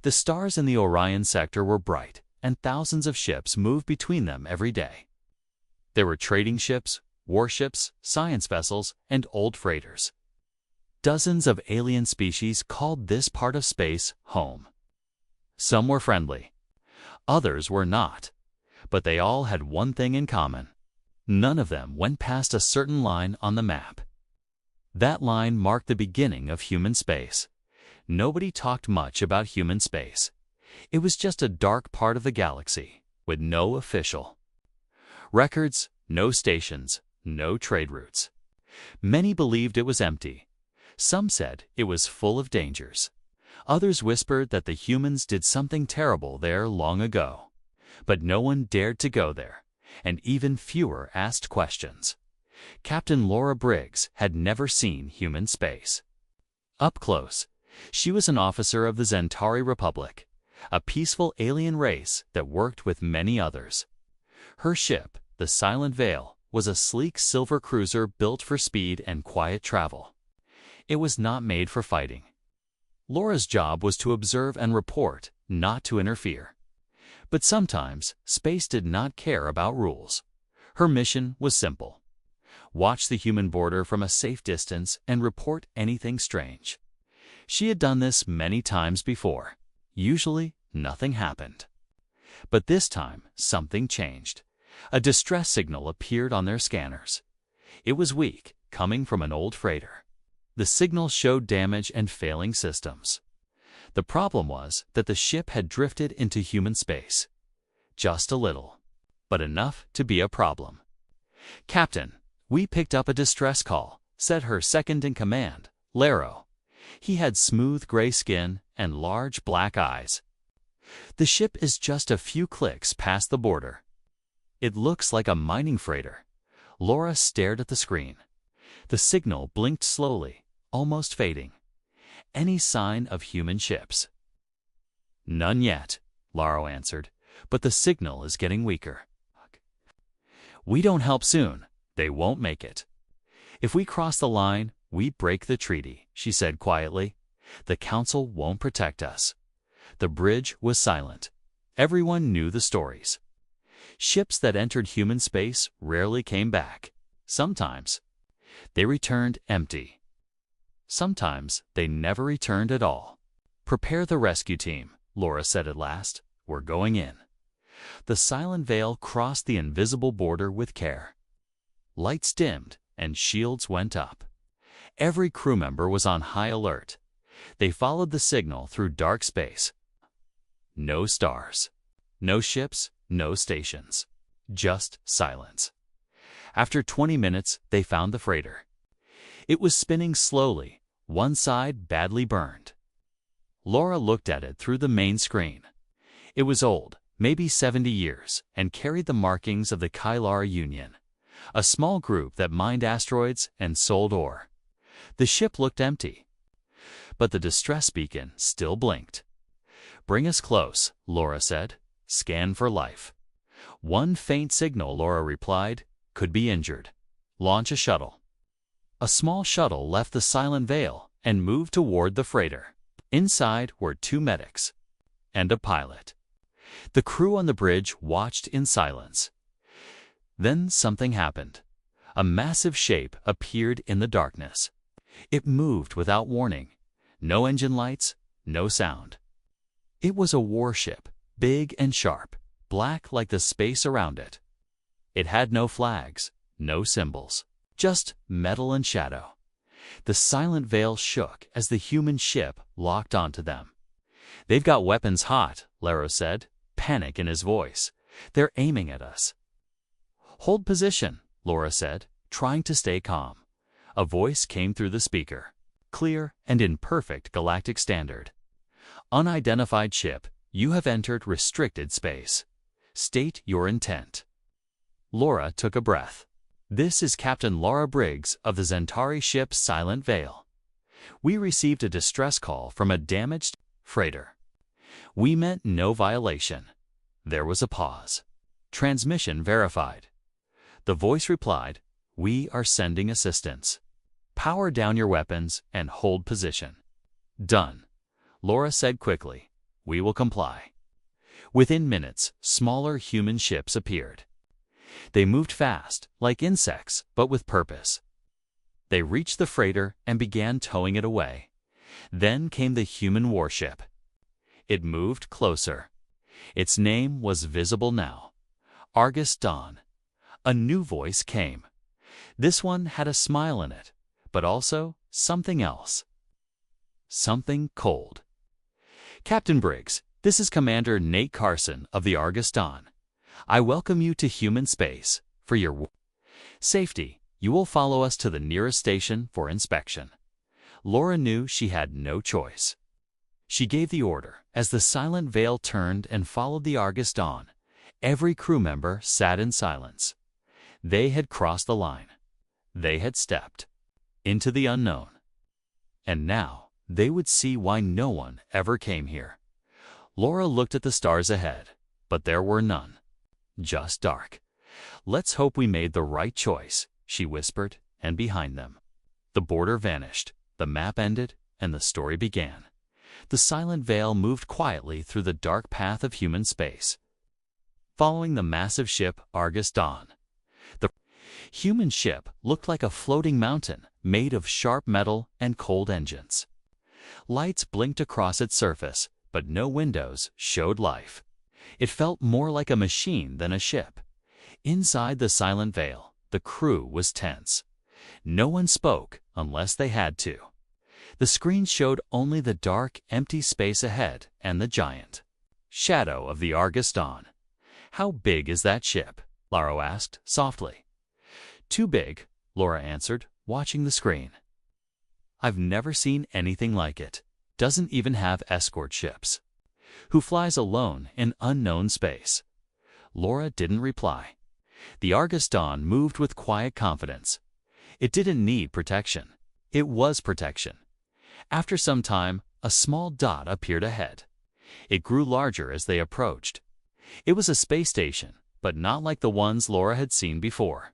The stars in the Orion sector were bright, and thousands of ships moved between them every day. There were trading ships, warships, science vessels, and old freighters. Dozens of alien species called this part of space home. Some were friendly. Others were not. But they all had one thing in common. None of them went past a certain line on the map. That line marked the beginning of human space. Nobody talked much about human space. It was just a dark part of the galaxy, with no official records, no stations, no trade routes. Many believed it was empty. Some said it was full of dangers. Others whispered that the humans did something terrible there long ago. But no one dared to go there, and even fewer asked questions. Captain Laura Briggs had never seen human space. Up close, she was an officer of the Centauri Republic, a peaceful alien race that worked with many others. Her ship, the Silent Veil, was a sleek silver cruiser built for speed and quiet travel. It was not made for fighting. Laura's job was to observe and report, not to interfere. But sometimes, space did not care about rules. Her mission was simple. Watch the human border from a safe distance and report anything strange. She had done this many times before. Usually, nothing happened. But this time, something changed. A distress signal appeared on their scanners. It was weak, coming from an old freighter. The signal showed damage and failing systems. The problem was that the ship had drifted into human space. Just a little, but enough to be a problem. "Captain, we picked up a distress call," said her second-in-command, Laro. He had smooth gray skin and large black eyes. "The ship is just a few clicks past the border." "It looks like a mining freighter." Laura stared at the screen. The signal blinked slowly, almost fading. Any sign of human ships? "None yet," Laro answered, "but the signal is getting weaker." "We don't help soon, they won't make it. If we cross the line, we break the treaty," she said quietly. "The Council won't protect us." The bridge was silent. Everyone knew the stories. Ships that entered human space rarely came back. Sometimes they returned empty. Sometimes they never returned at all. "Prepare the rescue team," Laura said at last. "We're going in." The Silent Veil crossed the invisible border with care. Lights dimmed and shields went up. Every crew member was on high alert. They followed the signal through dark space. No stars, no ships, no stations. Just silence. After 20 minutes, they found the freighter. It was spinning slowly, one side badly burned. Laura looked at it through the main screen. It was old, maybe 70 years, and carried the markings of the Kailara Union, a small group that mined asteroids and sold ore. The ship looked empty, but the distress beacon still blinked. "Bring us close," Laura said. "Scan for life." "One faint signal," Laura replied, "could be injured. Launch a shuttle." A small shuttle left the Silent Veil and moved toward the freighter. Inside were 2 medics and a pilot. The crew on the bridge watched in silence. Then something happened. A massive shape appeared in the darkness. It moved without warning. No engine lights, no sound. It was a warship, big and sharp, black like the space around it. It had no flags, no symbols, just metal and shadow. The Silent Veil shook as the human ship locked onto them. "They've got weapons hot," Laro said, panic in his voice. "They're aiming at us." "Hold position," Laura said, trying to stay calm. A voice came through the speaker, clear and in perfect galactic standard. "Unidentified ship, you have entered restricted space. State your intent." Laura took a breath. "This is Captain Laura Briggs of the Centauri ship Silent Veil. We received a distress call from a damaged freighter. We meant no violation." There was a pause. "Transmission verified." The voice replied, "We are sending assistance. Power down your weapons and hold position." "Done," Laura said quickly. We will comply. Within minutes, smaller human ships appeared. They moved fast, like insects, but with purpose. They reached the freighter and began towing it away. Then came the human warship. It moved closer. Its name was visible now. Argus Dawn. A new voice came. This one had a smile in it, but also something else. Something cold. Captain Briggs, this is Commander Nate Carson of the Argus Dawn. I welcome you to human space. For your safety, you will follow us to the nearest station for inspection. Laura knew she had no choice. She gave the order as the silent veil turned and followed the Argus Dawn. Every crew member sat in silence. They had crossed the line. They had stepped into the unknown. And now they would see why no one ever came here. Laura looked at the stars ahead, but there were none. Just dark. Let's hope we made the right choice, she whispered, and behind them, the border vanished, the map ended, and the story began. The silent veil moved quietly through the dark path of human space, following the massive ship Argus Dawn. The human ship looked like a floating mountain made of sharp metal and cold engines. Lights blinked across its surface, but no windows showed life. It felt more like a machine than a ship. Inside the silent veil, the crew was tense. No one spoke unless they had to. The screen showed only the dark, empty space ahead and the giant shadow of the Argus Dawn. How big is that ship? Laura asked softly. Too big, Laura answered, watching the screen. I've never seen anything like it. Doesn't even have escort ships. Who flies alone in unknown space? Laura didn't reply. The Argus Dawn moved with quiet confidence. It didn't need protection. It was protection. After some time, a small dot appeared ahead. It grew larger as they approached. It was a space station, but not like the ones Laura had seen before.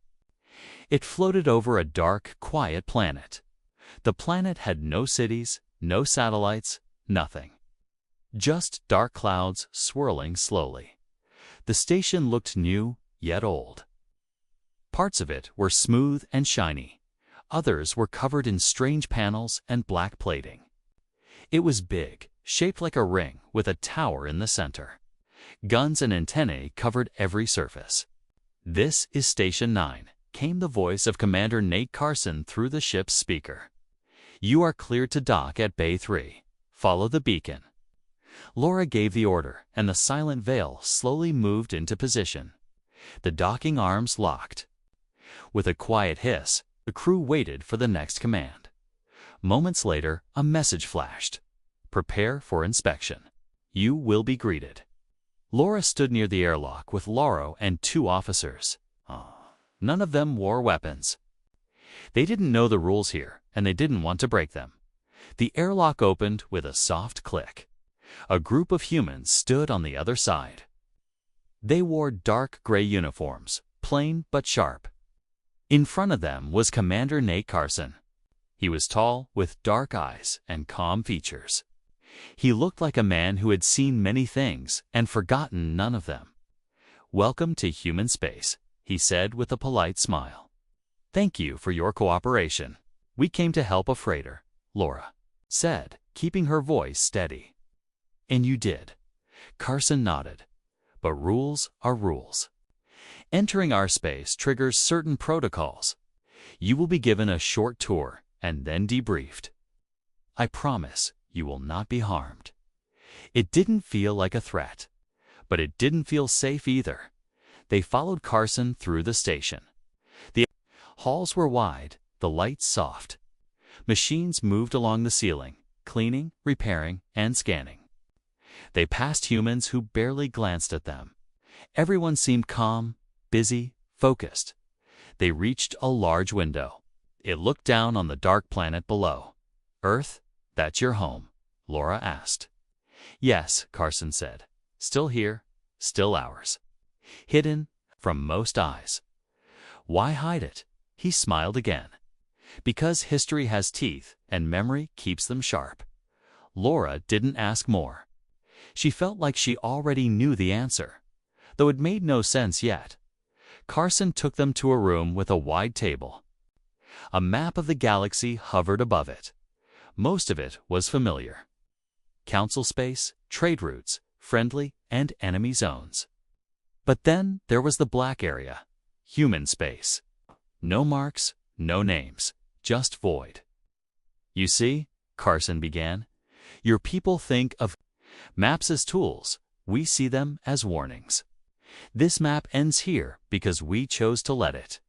It floated over a dark, quiet planet. The planet had no cities, no satellites, nothing. Just dark clouds swirling slowly. The station looked new, yet old. Parts of it were smooth and shiny. Others were covered in strange panels and black plating. It was big, shaped like a ring with a tower in the center. Guns and antennae covered every surface. This is Station 9, came the voice of Commander Nate Carson through the ship's speaker. You are cleared to dock at Bay 3. Follow the beacon. Laura gave the order, and the silent veil slowly moved into position. The docking arms locked. With a quiet hiss, the crew waited for the next command. Moments later, a message flashed. Prepare for inspection. You will be greeted. Laura stood near the airlock with Lauro and 2 officers. None of them wore weapons. They didn't know the rules here, and they didn't want to break them. The airlock opened with a soft click. A group of humans stood on the other side. They wore dark gray uniforms, plain but sharp. In front of them was Commander Nate Carson. He was tall, with dark eyes and calm features. He looked like a man who had seen many things and forgotten none of them. Welcome to human space, he said with a polite smile. Thank you for your cooperation. We came to help a freighter, Laura said, keeping her voice steady. And you did. Carson nodded. But rules are rules. Entering our space triggers certain protocols. You will be given a short tour and then debriefed. I promise you will not be harmed. It didn't feel like a threat, but it didn't feel safe either. They followed Carson through the station. The halls were wide, the lights soft. Machines moved along the ceiling, cleaning, repairing, and scanning. They passed humans who barely glanced at them. Everyone seemed calm, busy, focused. They reached a large window. It looked down on the dark planet below. Earth, that's your home? Laura asked. Yes, Carson said. Still here, still ours. Hidden from most eyes. Why hide it? He smiled again. Because history has teeth and memory keeps them sharp. Laura didn't ask more. She felt like she already knew the answer, though it made no sense yet. Carson took them to a room with a wide table. A map of the galaxy hovered above it. Most of it was familiar. Council space, trade routes, friendly and enemy zones. But then there was the black area, human space. No marks, no names, just void. You see, Carson began, your people think of maps as tools. We see them as warnings. This map ends here because we chose to let it.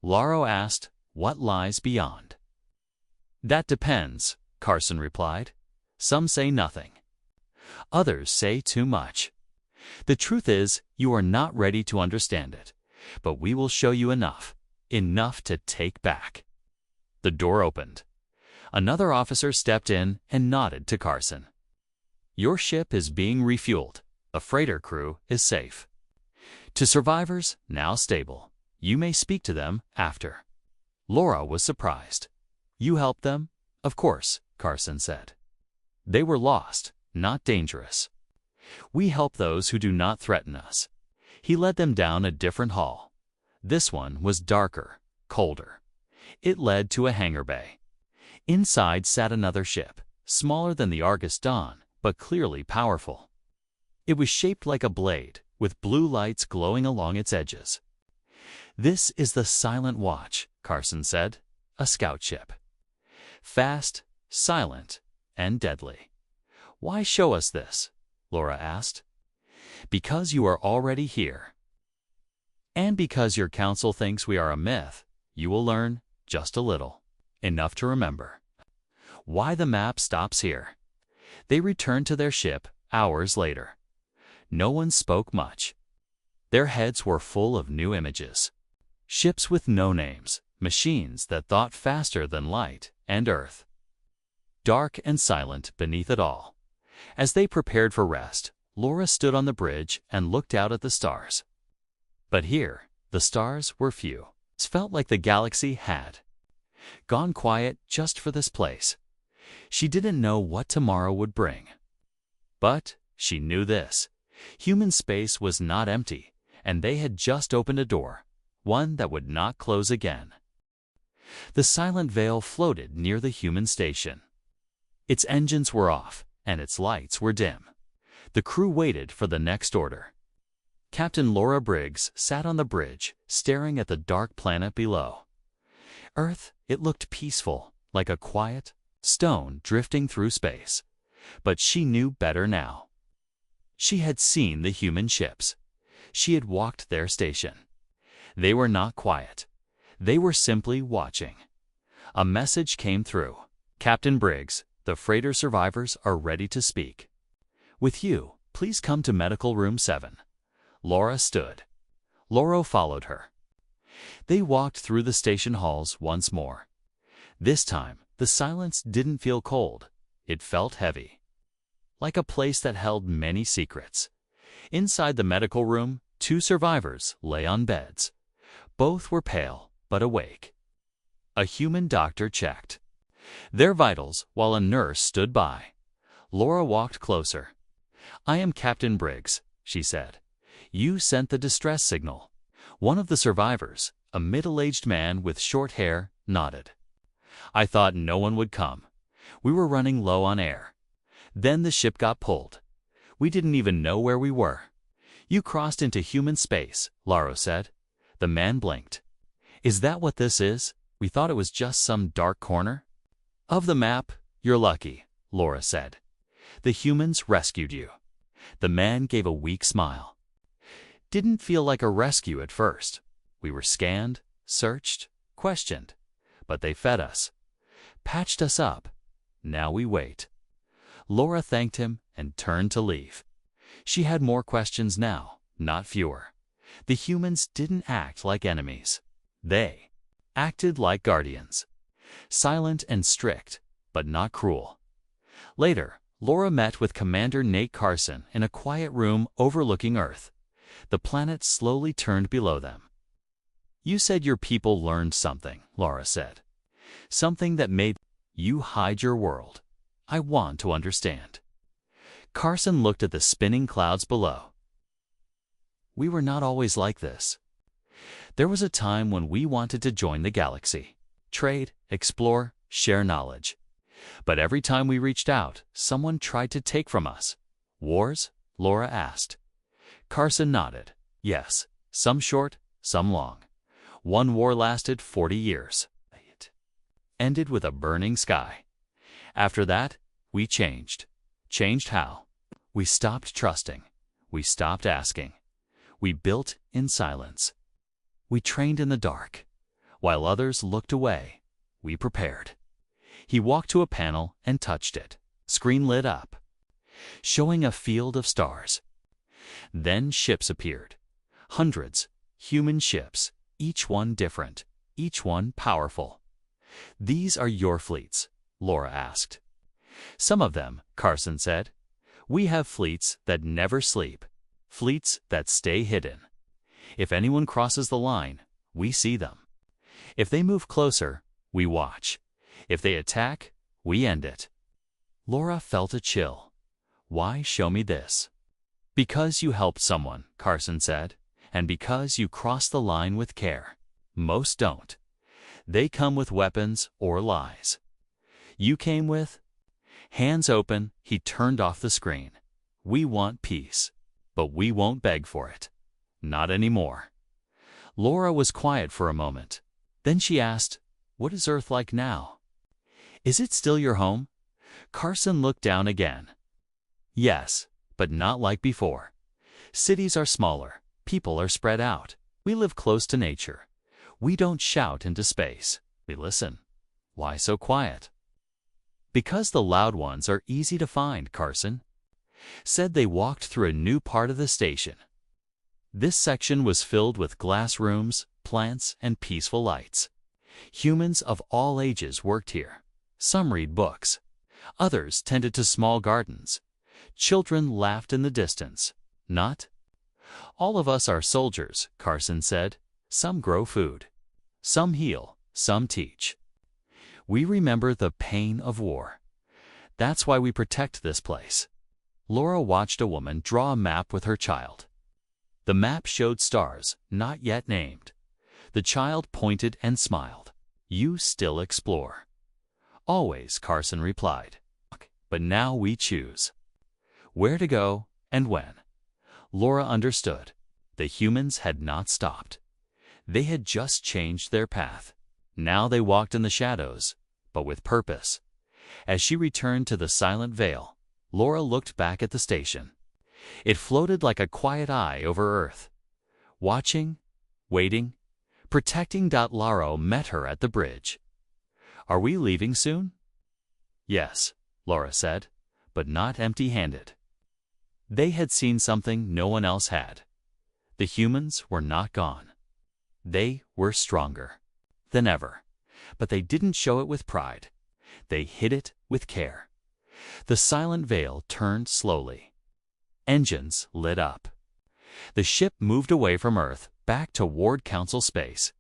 Laro asked, what lies beyond? That depends, Carson replied. Some say nothing. Others say too much. The truth is, you are not ready to understand it, but we will show you enough to take back. The door opened. Another officer stepped in and nodded to Carson. Your ship is being refueled. A freighter crew is safe. To survivors, now stable. You may speak to them after. Laura was surprised. You helped them? Of course, Carson said. They were lost, not dangerous. We help those who do not threaten us. He led them down a different hall. This one was darker, colder. It led to a hangar bay. Inside sat another ship, smaller than the Argus Dawn, but clearly powerful. It was shaped like a blade, with blue lights glowing along its edges. This is the Silent Watch, Carson said, a scout ship. Fast, silent, and deadly. Why show us this? Laura asked. Because you are already here. And because your council thinks we are a myth, you will learn just a little, enough to remember. Why the map stops here. They returned to their ship hours later. No one spoke much. Their heads were full of new images. Ships with no names, machines that thought faster than light and earth. Dark and silent beneath it all. As they prepared for rest, Laura stood on the bridge and looked out at the stars. But here, the stars were few. It felt like the galaxy had gone quiet just for this place. She didn't know what tomorrow would bring. But she knew this. Human space was not empty, and they had just opened a door, one that would not close again. The silent veil floated near the human station. Its engines were off, and its lights were dim. The crew waited for the next order. Captain Laura Briggs sat on the bridge, staring at the dark planet below. Earth, it looked peaceful, like a quiet stone drifting through space. But she knew better now. She had seen the human ships. She had walked their station. They were not quiet. They were simply watching. A message came through. Captain Briggs, the freighter survivors are ready to speak. With you, please come to Medical Room 7. Laura stood. Loro followed her. They walked through the station halls once more. This time, the silence didn't feel cold. It felt heavy. Like a place that held many secrets. Inside the medical room, 2 survivors lay on beds. Both were pale, but awake. A human doctor checked their vitals while a nurse stood by. Laura walked closer. I am Captain Briggs, she said. You sent the distress signal. One of the survivors, a middle-aged man with short hair, nodded. I thought no one would come. We were running low on air. Then the ship got pulled. We didn't even know where we were. You crossed into human space, Laro said. The man blinked. Is that what this is? We thought it was just some dark corner. Of the map, you're lucky, Laura said. The humans rescued you. The man gave a weak smile. Didn't feel like a rescue at first. We were scanned, searched, questioned. But they fed us. Patched us up. Now we wait. Laura thanked him and turned to leave. She had more questions now, not fewer. The humans didn't act like enemies. They acted like guardians. Silent and strict, but not cruel. Later, Laura met with Commander Nate Carson in a quiet room overlooking Earth. The planet slowly turned below them. You said your people learned something, Laura said. Something that made you hide your world. I want to understand. Carson looked at the spinning clouds below. We were not always like this. There was a time when we wanted to join the galaxy, trade, explore, share knowledge. But every time we reached out, someone tried to take from us. Wars? Laura asked. Carson nodded. Yes, some short, some long. One war lasted 40 years. It ended with a burning sky. After that, we changed. Changed how? We stopped trusting. We stopped asking. We built in silence. We trained in the dark. While others looked away, we prepared. He walked to a panel and touched it. Screen lit up, showing a field of stars. Then ships appeared. Hundreds, human ships, each one different, each one powerful. These are your fleets, Laura asked. Some of them, Carson said. We have fleets that never sleep, fleets that stay hidden. If anyone crosses the line, we see them. If they move closer, we watch. If they attack, we end it. Laura felt a chill. Why show me this? Because you helped someone, Carson said, and because you crossed the line with care. Most don't. They come with weapons or lies. You came with? Hands open, he turned off the screen. We want peace, but we won't beg for it. Not anymore. Laura was quiet for a moment. Then she asked, What is Earth like now? Is it still your home? Carson looked down again. Yes, but not like before. Cities are smaller. People are spread out. We live close to nature. We don't shout into space. We listen. Why so quiet? Because the loud ones are easy to find, Carson said. They walked through a new part of the station. This section was filled with glass rooms, plants, and peaceful lights. Humans of all ages worked here. Some read books. Others tended to small gardens. Children laughed in the distance. Not all of us are soldiers, Carson said. Some grow food. Some heal. Some teach. We remember the pain of war. That's why we protect this place. Laura watched a woman draw a map with her child. The map showed stars, not yet named. The child pointed and smiled. You still explore. Always, Carson replied. But now we choose. Where to go and when. Laura understood. The humans had not stopped. They had just changed their path. Now they walked in the shadows, but with purpose. As she returned to the silent veil, Laura looked back at the station. It floated like a quiet eye over Earth. Watching, waiting, protecting. Laro met her at the bridge. Are we leaving soon? Yes, Laura said, but not empty-handed. They had seen something no one else had. The humans were not gone. They were stronger than ever, but they didn't show it with pride. They hid it with care. The silent veil turned slowly. Engines lit up. The ship moved away from Earth, back toward Council space.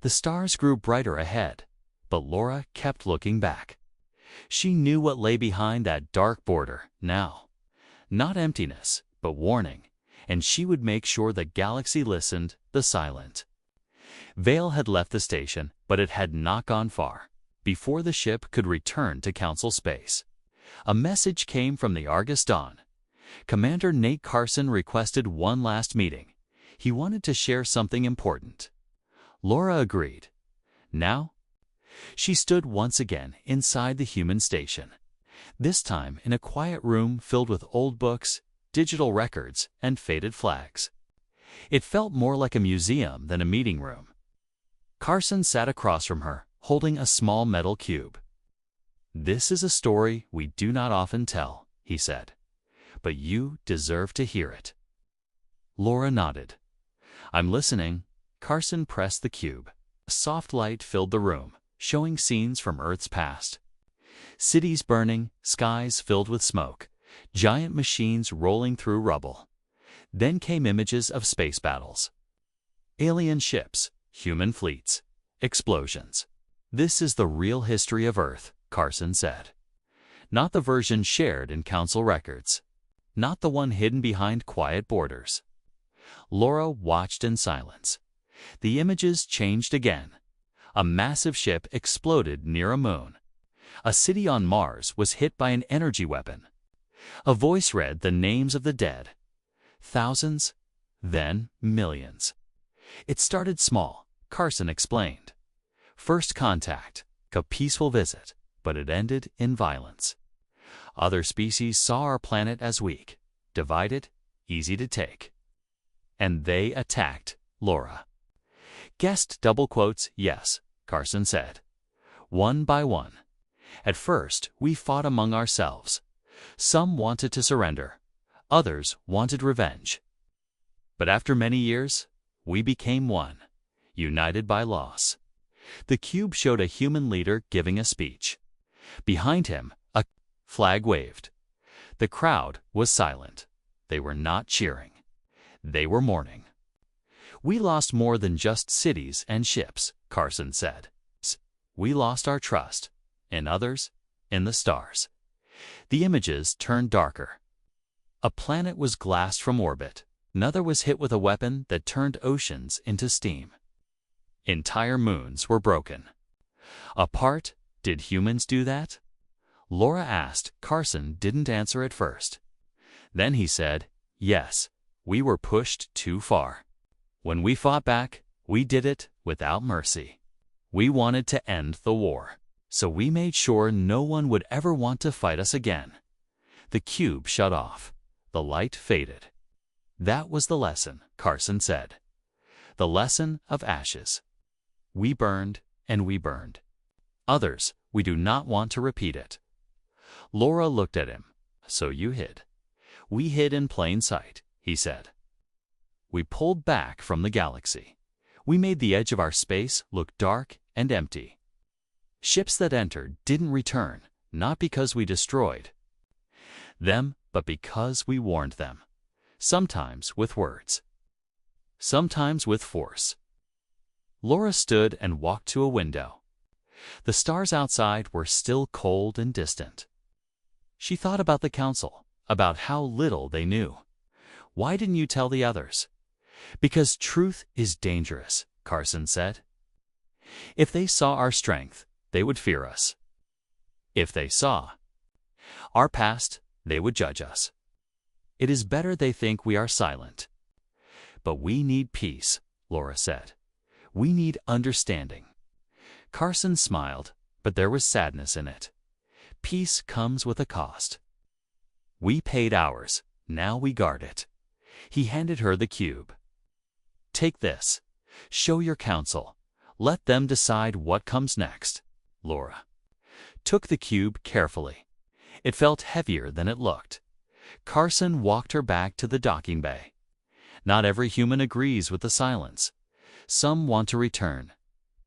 The stars grew brighter ahead, but Laura kept looking back. She knew what lay behind that dark border now. Not emptiness, but warning, and she would make sure the galaxy listened, the silent. Vale had left the station, but it had not gone far. Before the ship could return to Council space, a message came from the Argus Dawn. Commander Nate Carson requested one last meeting. He wanted to share something important. Laura agreed. Now, she stood once again inside the human station, this time in a quiet room filled with old books, digital records, and faded flags. It felt more like a museum than a meeting room. Carson sat across from her, holding a small metal cube. This is a story we do not often tell, he said, but you deserve to hear it. Laura nodded. I'm listening. Carson pressed the cube. A soft light filled the room, showing scenes from Earth's past. Cities burning, skies filled with smoke, giant machines rolling through rubble. Then came images of space battles. Alien ships, human fleets, explosions. This is the real history of Earth, Carson said. Not the version shared in Council records. not the one hidden behind quiet borders. Laura watched in silence. The images changed again. A massive ship exploded near a moon. A city on Mars was hit by an energy weapon. A voice read the names of the dead. Thousands, then millions. It started small, Carson explained. First contact, a peaceful visit, but it ended in violence. Other species saw our planet as weak, divided, easy to take. And they attacked Laura. Guessed double quotes, yes, Carson said. One by one. At first, we fought among ourselves. Some wanted to surrender. Others wanted revenge. But after many years, we became one, united by loss. The cube showed a human leader giving a speech. Behind him, a flag waved. The crowd was silent. They were not cheering. They were mourning. We lost more than just cities and ships, Carson said. We lost our trust, in others, in the stars. The images turned darker. A planet was glassed from orbit. Another was hit with a weapon that turned oceans into steam. Entire moons were broken. Apart, did humans do that? Laura asked. Carson didn't answer at first. Then he said, yes, we were pushed too far. When we fought back, we did it without mercy. We wanted to end the war, so we made sure no one would ever want to fight us again. The cube shut off. The light faded. That was the lesson, Carson said. The lesson of ashes. We burned and we burned. Others, we do not want to repeat it. Laura looked at him. So you hid. We hid in plain sight, he said. We pulled back from the galaxy. We made the edge of our space look dark and empty. Ships that entered didn't return, not because we destroyed them, but because we warned them. Sometimes with words. Sometimes with force. Laura stood and walked to a window. The stars outside were still cold and distant. She thought about the council, about how little they knew. Why didn't you tell the others? Because truth is dangerous, Carson said. If they saw our strength, they would fear us. If they saw our past, they would judge us. It is better they think we are silent. But we need peace, Laura said. We need understanding. Carson smiled, but there was sadness in it. Peace comes with a cost. We paid ours, now we guard it. He handed her the cube. Take this. Show your council. Let them decide what comes next. Laura took the cube carefully. It felt heavier than it looked. Carson walked her back to the docking bay. Not every human agrees with the silence. Some want to return,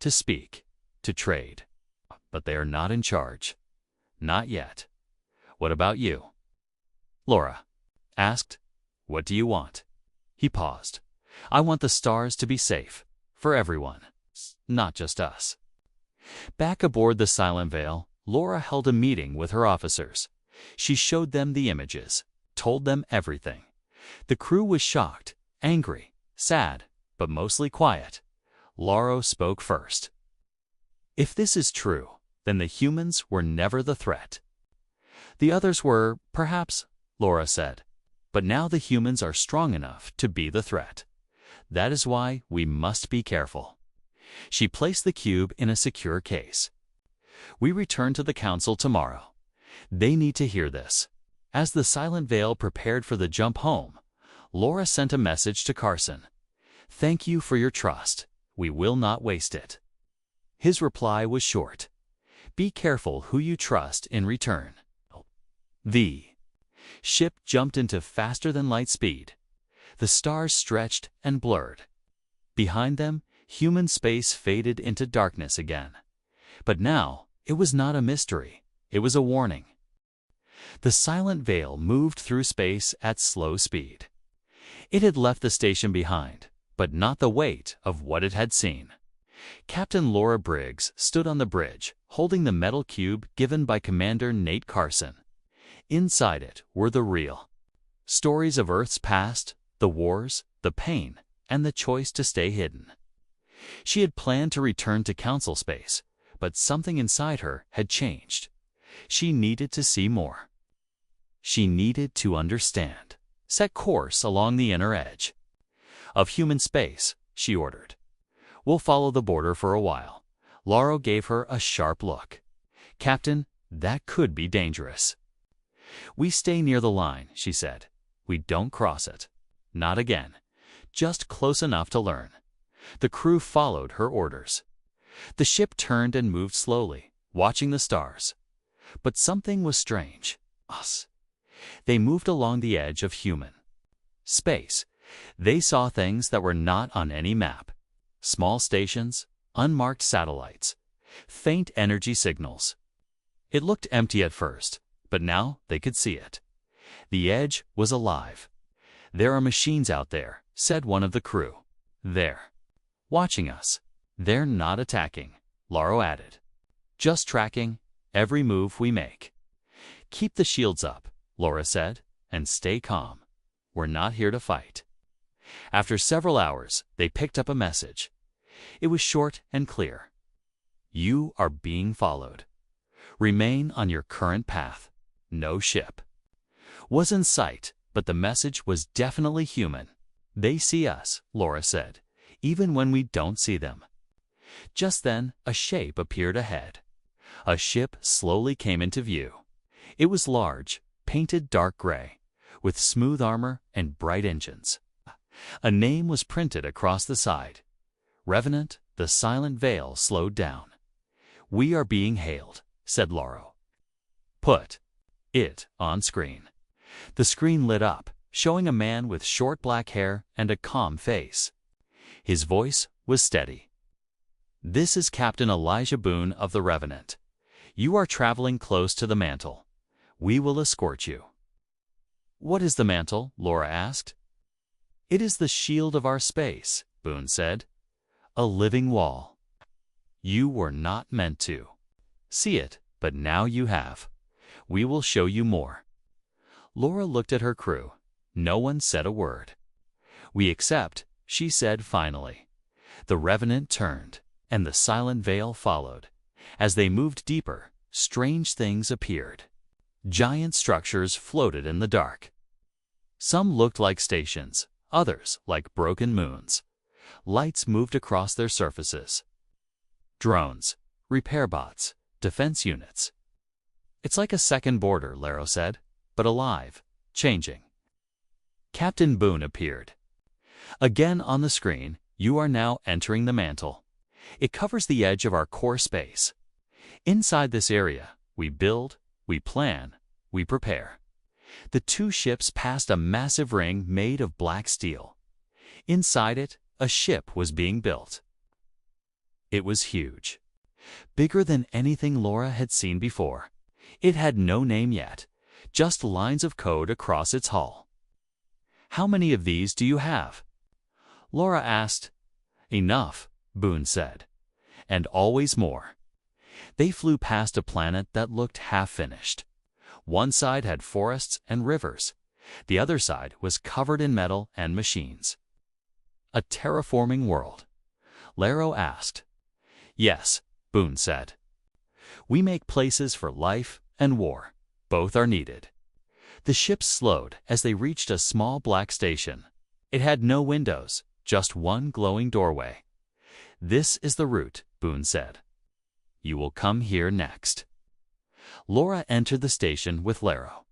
to speak, to trade. But they are not in charge. Not yet. What about you? Laura asked, what do you want? He paused. I want the stars to be safe, for everyone, not just us. Back aboard the Silent Veil, Laura held a meeting with her officers. She showed them the images, told them everything. The crew was shocked, angry, sad, but mostly quiet. Laura spoke first. If this is true, then the humans were never the threat. The others were, perhaps, Laura said. But now the humans are strong enough to be the threat. That is why we must be careful. She placed the cube in a secure case. We return to the council tomorrow. They need to hear this. As the Silent Veil prepared for the jump home, Laura sent a message to Carson. Thank you for your trust. We will not waste it. His reply was short. Be careful who you trust in return. The ship jumped into faster-than-light speed. The stars stretched and blurred. Behind them, human space faded into darkness again. But now, it was not a mystery. It was a warning. The Silent Veil moved through space at slow speed. It had left the station behind, but not the weight of what it had seen. Captain Laura Briggs stood on the bridge, holding the metal cube given by Commander Nate Carson. Inside it were the real Stories of Earth's past, the wars, the pain, and the choice to stay hidden. She had planned to return to council space, but something inside her had changed. She needed to see more. She needed to understand. Set course along the inner edge of human space, she ordered. We'll follow the border for a while. Lauro gave her a sharp look. Captain, that could be dangerous. We stay near the line, she said. We don't cross it. Not again. Just close enough to learn. The crew followed her orders. The ship turned and moved slowly, watching the stars. But something was strange. Us. They moved along the edge of human space. They saw things that were not on any map. Small stations, unmarked satellites, faint energy signals. It looked empty at first, but now they could see it. The edge was alive. There are machines out there, said one of the crew. They're watching us. They're not attacking, Lauro added. Just tracking every move we make. Keep the shields up, Laura said, and stay calm. We're not here to fight. After several hours, they picked up a message. It was short and clear. You are being followed. Remain on your current path. No ship was in sight, but the message was definitely human. They see us, Laura said, even when we don't see them. Just then, a shape appeared ahead. A ship slowly came into view. It was large, painted dark gray, with smooth armor and bright engines. A name was printed across the side. Revenant, the silent veil slowed down. We are being hailed, said Lauro. Put it on screen. The screen lit up, showing a man with short black hair and a calm face. His voice was steady. This is Captain Elijah Boone of the Revenant. You are traveling close to the mantle. We will escort you. What is the mantle? Laura asked. It is the shield of our space, Boone said. A living wall. You were not meant to see it, but now you have. We will show you more. Laura looked at her crew. No one said a word. We accept, she said finally. The Revenant turned, and the silent veil followed. As they moved deeper, strange things appeared. Giant structures floated in the dark. Some looked like stations, others like broken moons. Lights moved across their surfaces. Drones, repair bots, defense units. It's like a second border, Lauro said, but alive, changing. Captain Boone appeared. Again on the screen, you are now entering the mantle. It covers the edge of our core space. Inside this area, we build, we plan, we prepare. The two ships passed a massive ring made of black steel. Inside it, a ship was being built. It was huge. Bigger than anything Laura had seen before. It had no name yet, just lines of code across its hull. How many of these do you have? Laura asked. Enough, Boone said. And always more. They flew past a planet that looked half-finished. One side had forests and rivers. The other side was covered in metal and machines. A terraforming world? Lauro asked. Yes, Boone said. We make places for life and war. Both are needed. The ship slowed as they reached a small black station. It had no windows, just one glowing doorway. This is the route, Boone said. You will come here next. Laura entered the station with Lauro.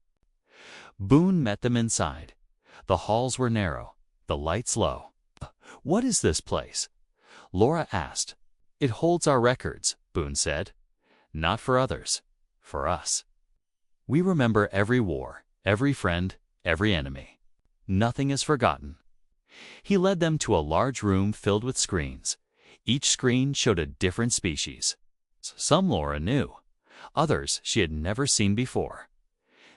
Boone met them inside. The halls were narrow, the lights low. What is this place? Laura asked. It holds our records, Boone said. Not for others, for us. We remember every war, every friend, every enemy. Nothing is forgotten. He led them to a large room filled with screens. Each screen showed a different species. Some Laura knew, others she had never seen before.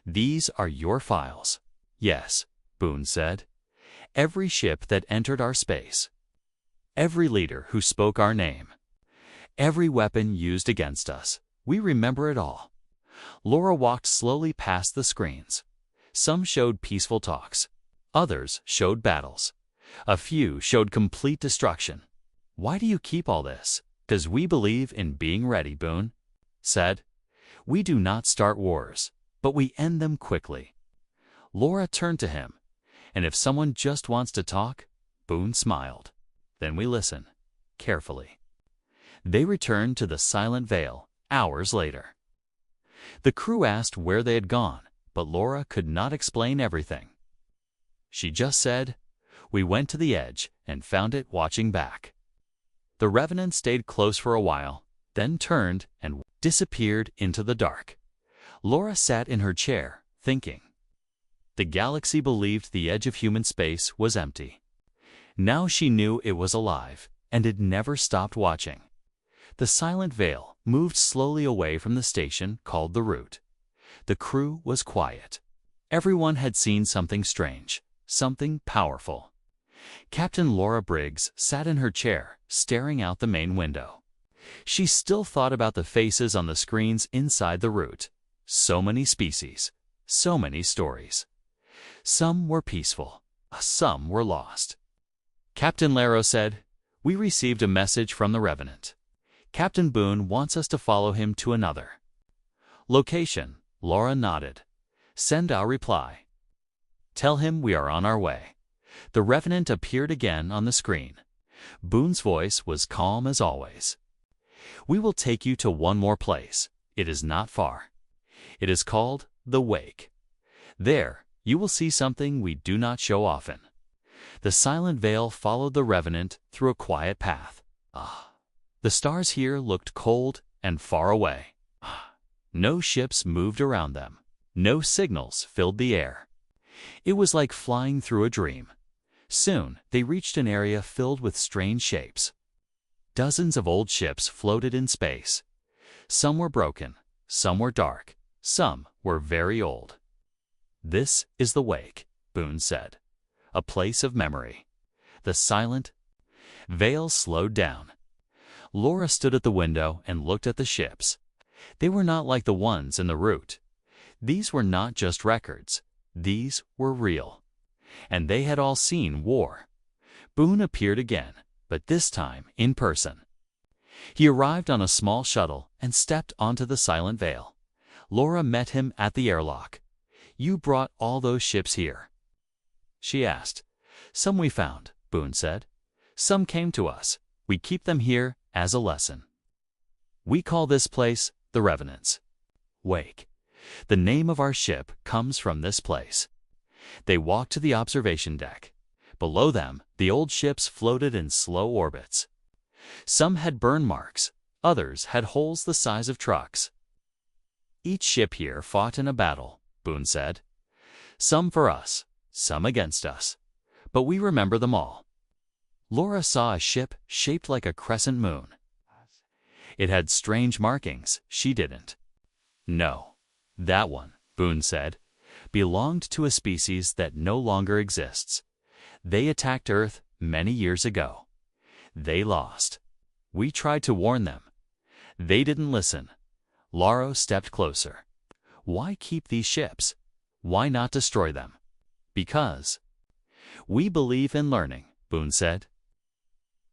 These are your files. Yes, Boone said. Every ship that entered our space. Every leader who spoke our name. Every weapon used against us. We remember it all. Laura walked slowly past the screens. Some showed peaceful talks. Others showed battles. A few showed complete destruction. "Why do you keep all this?" "'Cause we believe in being ready," Boone said. "We do not start wars, but we end them quickly." Laura turned to him, and if someone just wants to talk, Boone smiled. Then we listen, carefully. They returned to the Silent Vale hours later. The crew asked where they had gone, but Laura could not explain everything. She just said, "We went to the edge and found it watching back." The Revenant stayed close for a while, then turned and disappeared into the dark. Laura sat in her chair, thinking. The galaxy believed the edge of human space was empty. Now she knew it was alive, and it never stopped watching. The Silent Vale moved slowly away from the station called the Route. The crew was quiet. Everyone had seen something strange, something powerful. Captain Laura Briggs sat in her chair, staring out the main window. She still thought about the faces on the screens inside the Route. So many species, so many stories. Some were peaceful, some were lost. Captain Laro said, "We received a message from the Revenant. Captain Boone wants us to follow him to another location." Laura nodded. "Send our reply. Tell him we are on our way." The Revenant appeared again on the screen. Boone's voice was calm as always. "We will take you to one more place. It is not far. It is called the Wake. There, you will see something we do not show often." The Silent Vale followed the Revenant through a quiet path. The stars here looked cold and far away. No ships moved around them. No signals filled the air. It was like flying through a dream. Soon, they reached an area filled with strange shapes. Dozens of old ships floated in space. Some were broken, some were dark, some were very old. "This is the Wake," Boone said. "A place of memory." The Silent Vale slowed down. Laura stood at the window and looked at the ships. They were not like the ones in the Route. These were not just records. These were real. And they had all seen war. Boone appeared again, but this time in person. He arrived on a small shuttle and stepped onto the Silent Vale. Laura met him at the airlock. "You brought all those ships here?" she asked. "Some we found," Boone said. "Some came to us. We keep them here as a lesson. We call this place the Revenant's Wake. The name of our ship comes from this place." They walked to the observation deck. Below them, the old ships floated in slow orbits. Some had burn marks, others had holes the size of trucks. "Each ship here fought in a battle," Boone said. "Some for us, some against us. But we remember them all." Laura saw a ship shaped like a crescent moon. It had strange markings. She didn't. "No, that one," Boone said, "belonged to a species that no longer exists. They attacked Earth many years ago. They lost. We tried to warn them. They didn't listen." Laura stepped closer. "Why keep these ships? Why not destroy them?" "Because we believe in learning," Boone said.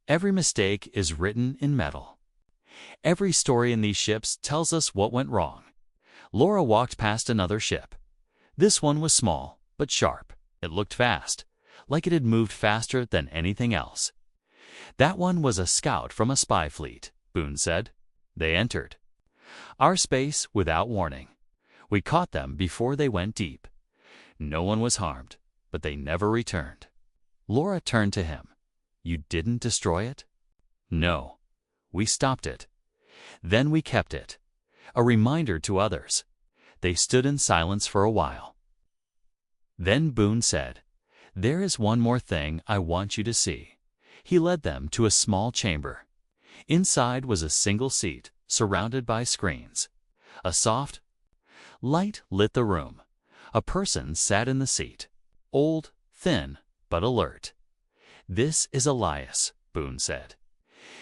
"Every mistake is written in metal. Every story in these ships tells us what went wrong." Laura walked past another ship. This one was small, but sharp. It looked fast, like it had moved faster than anything else. "That one was a scout from a spy fleet," Boone said. "They entered our space without warning. We caught them before they went deep. No one was harmed, but they never returned." Laura turned to him. "You didn't destroy it?" "No. We stopped it. Then we kept it. A reminder to others." They stood in silence for a while. Then Boone said, "There is one more thing I want you to see." He led them to a small chamber. Inside was a single seat, surrounded by screens. A soft light lit the room. A person sat in the seat, old, thin, but alert. "This is Elias," Boone said.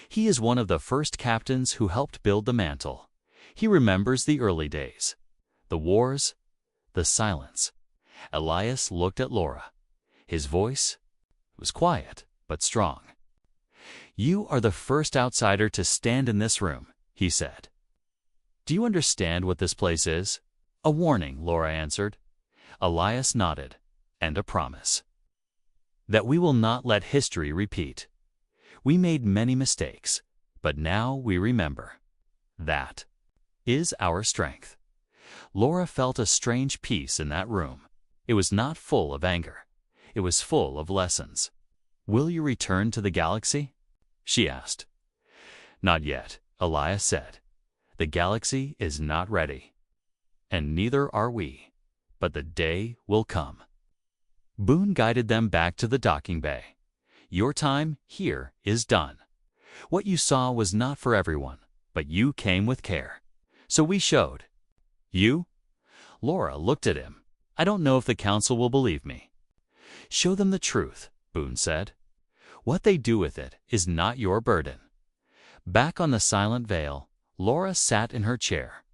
"He is one of the first captains who helped build the mantle. He remembers the early days, the wars, the silence. Elias looked at Laura. His voice was quiet but strong. "You are the first outsider to stand in this room," he said. "Do you understand what this place is?" "A warning," Laura answered. Elias nodded. "And a promise. That we will not let history repeat. We made many mistakes, but now we remember. That is our strength." Laura felt a strange peace in that room. It was not full of anger. It was full of lessons. "Will you return to the galaxy?" she asked. "Not yet," Elias said. "The galaxy is not ready. And neither are we. But the day will come." Boone guided them back to the docking bay. "Your time here is done. What you saw was not for everyone, but you came with care. So we showed." "You?" Laura looked at him. "I don't know if the council will believe me." "Show them the truth," Boone said. "What they do with it is not your burden." Back on the silent Vale, Laura sat in her chair.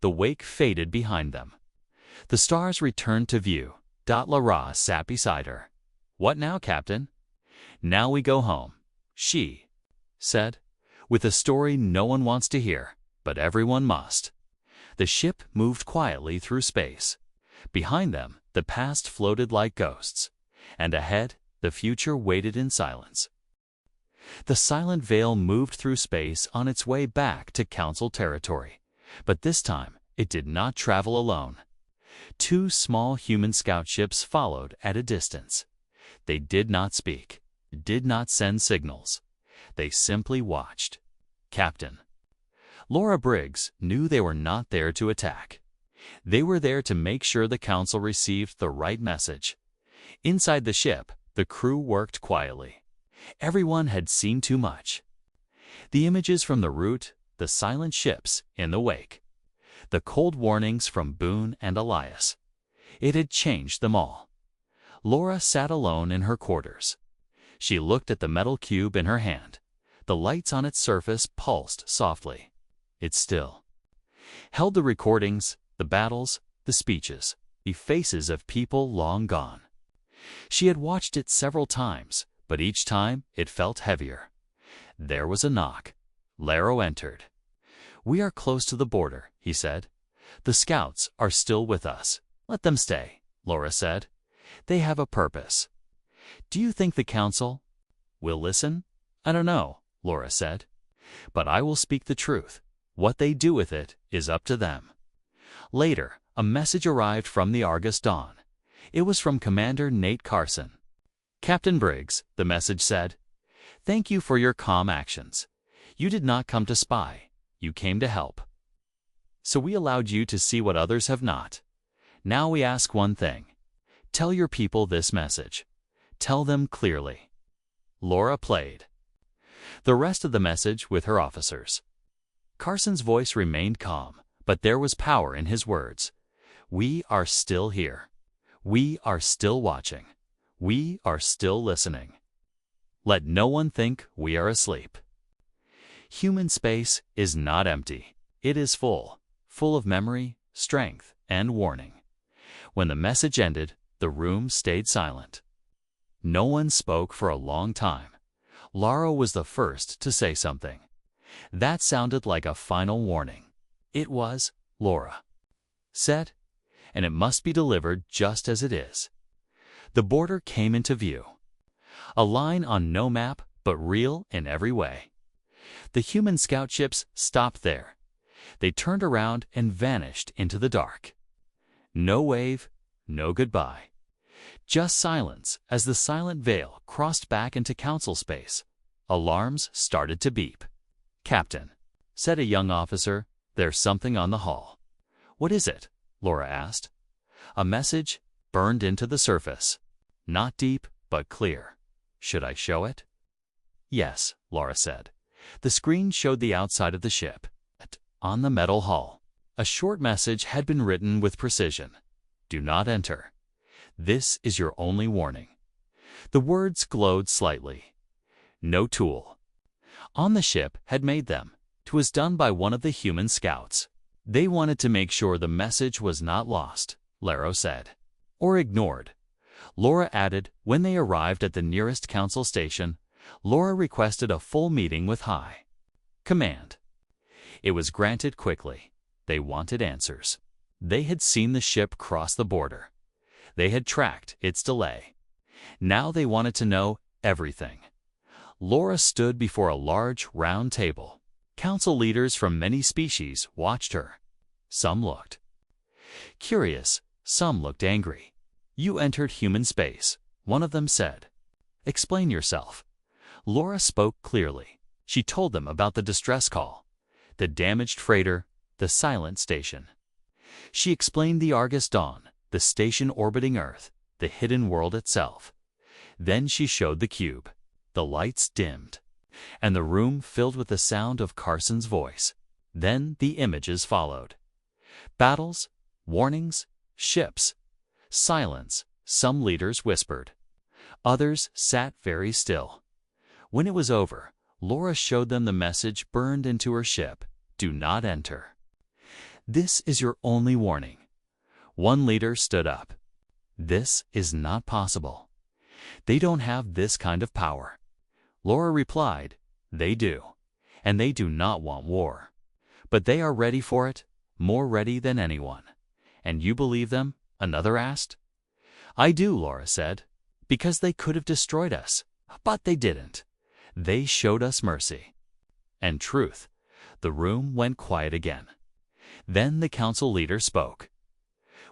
The wake faded behind them. The stars returned to view. Lara sat beside her. "What now, Captain?" "Now we go home," she said, "with a story no one wants to hear, but everyone must." The ship moved quietly through space. Behind them, the past floated like ghosts, and ahead, the future waited in silence. The silent Vale moved through space on its way back to Council territory, but this time it did not travel alone. 2 small human scout ships followed at a distance. They did not speak, did not send signals. They simply watched. Captain Laura Briggs knew they were not there to attack. They were there to make sure the Council received the right message. Inside the ship, the crew worked quietly. Everyone had seen too much. The images from the route, the silent ships in the wake, the cold warnings from Boone and Elias. It had changed them all. Laura sat alone in her quarters. She looked at the metal cube in her hand. The lights on its surface pulsed softly. It still held the recordings, the battles, the speeches, the faces of people long gone. She had watched it several times, but each time it felt heavier. There was a knock. Laro entered. "We are close to the border," he said. "The scouts are still with us. Let them stay," Laura said. "They have a purpose." "Do you think the Council will listen?" "I don't know," Laura said. "But I will speak the truth. What they do with it is up to them." Later, a message arrived from the Argus Dawn. It was from Commander Nate Carson. "Captain Briggs," the message said, "thank you for your calm actions. You did not come to spy. You came to help. So we allowed you to see what others have not. Now we ask one thing. Tell your people this message. Tell them clearly." Laura played the rest of the message with her officers. Carson's voice remained calm, but there was power in his words. "We are still here. We are still watching. We are still listening. Let no one think we are asleep." Human space is not empty. It is full of memory, strength, and warning. When the message ended, the room stayed silent. No one spoke for a long time. Lara was the first to say something. That sounded like a final warning. It was, Laura said, and it must be delivered just as it is. The border came into view. A line on no map, but real in every way. The human scout ships stopped there. They turned around and vanished into the dark. No wave, no goodbye. Just silence as the silent Vale crossed back into Council space. Alarms started to beep. "Captain," said a young officer, "there's something on the hull." "What is it?" Laura asked. A message burned into the surface. Not deep, but clear. "Should I show it?" "Yes," Laura said. The screen showed the outside of the ship. On the metal hull, a short message had been written with precision. "Do not enter. This is your only warning." The words glowed slightly. "No tool on the ship had made them. 'Twas done by one of the human scouts. They wanted to make sure the message was not lost," Laro said. or ignored. Laura added, when they arrived at the nearest council station, Laura requested a full meeting with High Command. It was granted quickly. They wanted answers. They had seen the ship cross the border. They had tracked its delay. Now they wanted to know everything. Laura stood before a large, round table. Council leaders from many species watched her. Some looked curious, some looked angry. "You entered human space," one of them said. "Explain yourself." Laura spoke clearly. She told them about the distress call, the damaged freighter, the silent station. She explained the Argus Dawn, the station orbiting Earth, the hidden world itself. Then she showed the cube. The lights dimmed, and the room filled with the sound of Carson's voice. Then the images followed. Battles, warnings, ships, silence. Some leaders whispered. Others sat very still. When it was over, Laura showed them the message burned into her ship: "Do not enter. This is your only warning." One leader stood up. "This is not possible. They don't have this kind of power." Laura replied, "They do, and they do not want war. But they are ready for it, more ready than anyone." "And you believe them?" another asked. "I do," Laura said, "because they could have destroyed us, but they didn't. They showed us mercy and truth." The room went quiet again. Then the council leader spoke.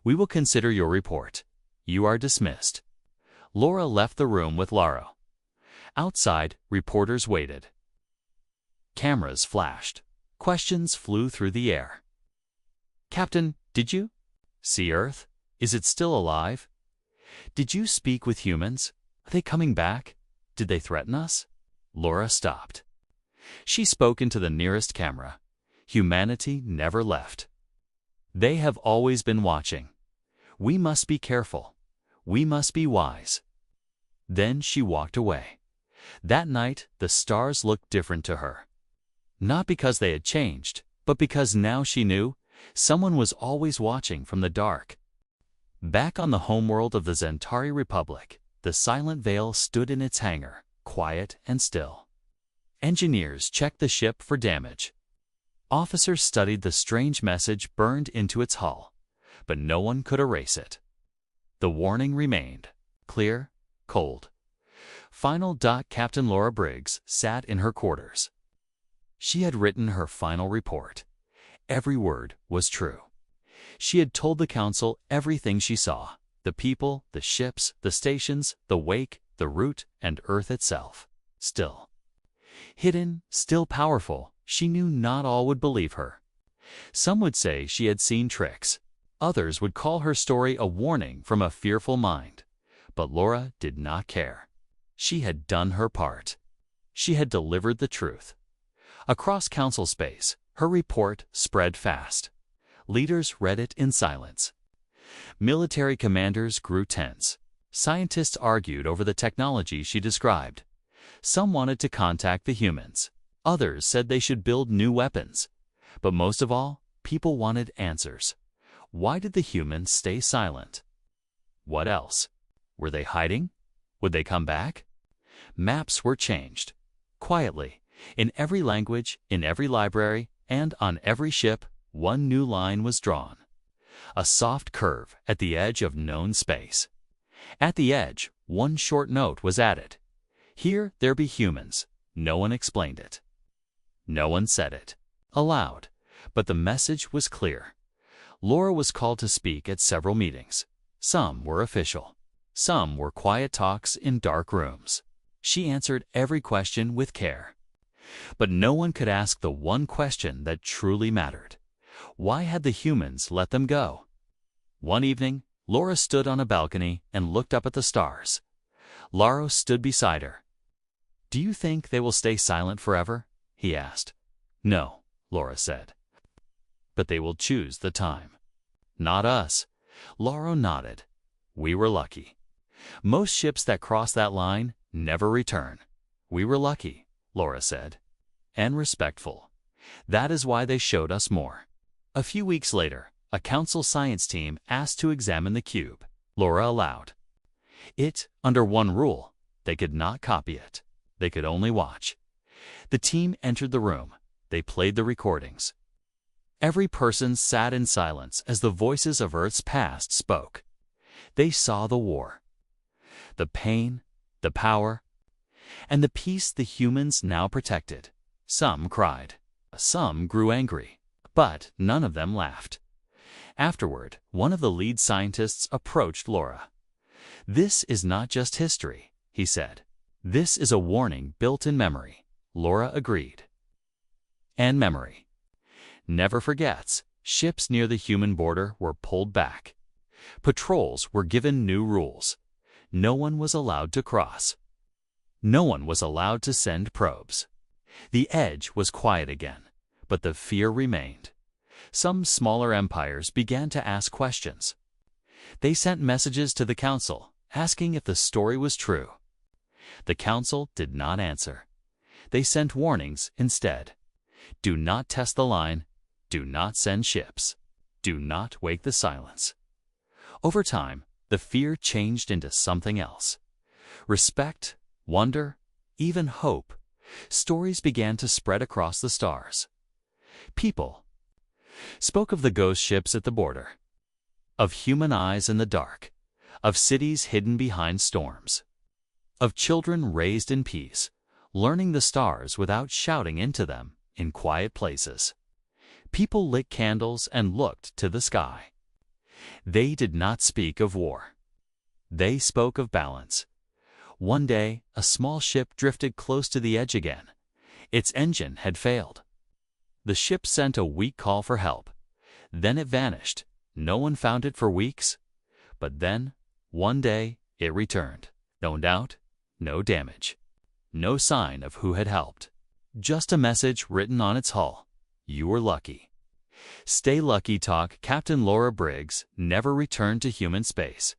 "We will consider your report. You are dismissed." Laura left the room with Laro. Outside, reporters waited. Cameras flashed. Questions flew through the air. "Captain, did you see Earth? Is it still alive? Did you speak with humans? Are they coming back? Did they threaten us?" Laura stopped. She spoke into the nearest camera. "Humanity never left. They have always been watching. We must be careful. We must be wise." Then she walked away. That night, the stars looked different to her. Not because they had changed, but because now she knew someone was always watching from the dark. Back on the homeworld of the Zentari Republic, the Silent Veil stood in its hangar, quiet and still. Engineers checked the ship for damage. Officers studied the strange message burned into its hull, but no one could erase it. The warning remained, clear, cold. Final. Captain Laura Briggs sat in her quarters. She had written her final report. Every word was true. She had told the council everything she saw: the people, the ships, the stations, the wake, the route, and Earth itself. Still hidden, still powerful, she knew not all would believe her. Some would say she had seen tricks. Others would call her story a warning from a fearful mind. But Laura did not care. She had done her part. She had delivered the truth. Across council space, her report spread fast. Leaders read it in silence. Military commanders grew tense. Scientists argued over the technology she described. Some wanted to contact the humans. Others said they should build new weapons. But most of all, people wanted answers. Why did the humans stay silent? What else? Were they hiding? Would they come back? Maps were changed. Quietly, in every language, in every library, and on every ship, one new line was drawn. A soft curve at the edge of known space. At the edge, one short note was added. Here there be humans. No one explained it. No one said it aloud, but the message was clear. Laura was called to speak at several meetings. Some were official. Some were quiet talks in dark rooms. She answered every question with care. But no one could ask the one question that truly mattered. Why had the humans let them go? One evening, Laura stood on a balcony and looked up at the stars. Laro stood beside her. "Do you think they will stay silent forever?" he asked. "No," Laura said. "But they will choose the time." "Not us." Laro nodded. "We were lucky. Most ships that cross that line never return." "We were lucky," Laura said. "And respectful. That is why they showed us more." A few weeks later, a council science team asked to examine the cube. Laura allowed. It, under one rule, they could not copy it. They could only watch. The team entered the room. They played the recordings. Every person sat in silence as the voices of Earth's past spoke. They saw the war, the pain, the power, and the peace the humans now protected. Some cried. Some grew angry. But none of them laughed. Afterward, one of the lead scientists approached Laura. "This is not just history," he said. "This is a warning built in memory." Laura agreed. And memory never forgets. Ships near the human border were pulled back. Patrols were given new rules. No one was allowed to cross. No one was allowed to send probes. The edge was quiet again, but the fear remained. Some smaller empires began to ask questions. They sent messages to the council, asking if the story was true. The council did not answer. They sent warnings instead. Do not test the line. Do not send ships. Do not wake the silence. Over time, the fear changed into something else. Respect, wonder, even hope. Stories began to spread across the stars. People spoke of the ghost ships at the border, of human eyes in the dark, of cities hidden behind storms, of children raised in peace, learning the stars without shouting into them in quiet places. People lit candles and looked to the sky. They did not speak of war. They spoke of balance. One day, a small ship drifted close to the edge again. Its engine had failed. The ship sent a weak call for help. Then it vanished. No one found it for weeks. But then, one day, it returned. No doubt, no damage. No sign of who had helped. Just a message written on its hull. You were lucky. Stay lucky talk. Captain Laura Briggs never returned to human space.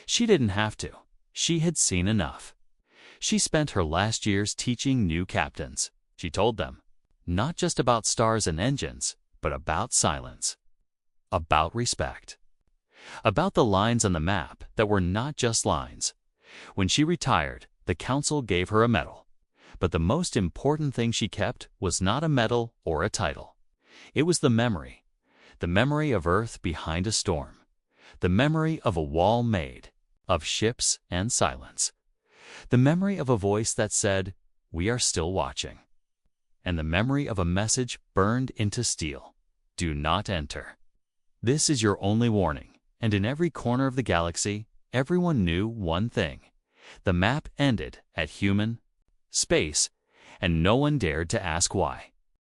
She didn't have to. She had seen enough. She spent her last years teaching new captains. She told them, not just about stars and engines, but about silence, about respect, about the lines on the map that were not just lines. When she retired, the council gave her a medal. But the most important thing she kept was not a medal or a title. It was the memory of Earth behind a storm, the memory of a wall made of ships and silence, the memory of a voice that said, "We are still watching," and the memory of a message burned into steel, "Do not enter." This is your only warning, and in every corner of the galaxy, everyone knew one thing. The map ended at human space, and no one dared to ask why.